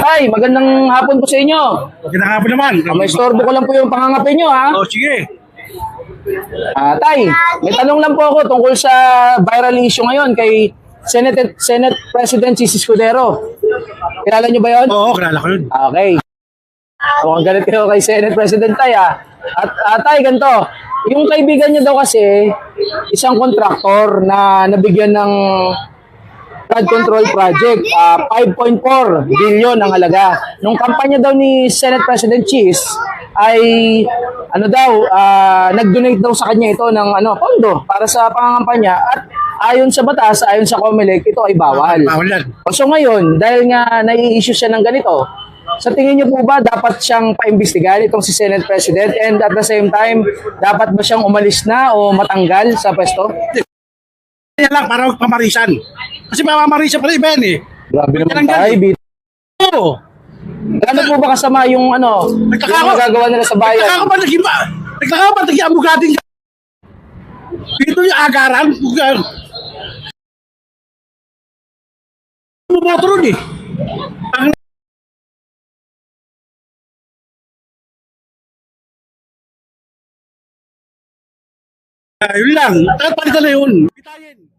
Tay, magandang hapon po sa inyo. Magandang hapon naman. May istorbo ko lang po yung pangangapi nyo, ha? Oh, sige. Tay, may tanong lang po ako tungkol sa viral issue ngayon kay Senate President Chis Escudero. Kilala nyo ba yun? Oo, kilala ko yun. Okay. Mukhang galit kayo kay Senate President Tay, ha? At Tay, ganito. Yung kaibigan niya daw kasi, isang kontraktor na nabigyan ng flood control project, 5.4 billion ang halaga. Nung kampanya daw ni Senate President Chis ay nag-donate daw sa kanya ito ng pondo para sa pangangampanya at ayon sa batas, ayon sa COMELEC, ito ay bawal. Bawal yan. So ngayon, dahil nga nai-issue siya ng ganito, sa tingin niyo po ba dapat siyang paimbestigahan itong si Senate President and at the same time, dapat ba siyang umalis na o matanggal sa pwesto? Yan lang, para pamarisan. Kasi mamamarisan pala iba yan eh. Grabe naman Yan tayo, yan. Bit. Oo. Ano po ba kasama yung yung magagawa nila sa bayan? Nagkakaba, naging amugadin ka. Dito yung agaran. Bumoto ron eh. Yun lang. Palitan na yun. Bitayin.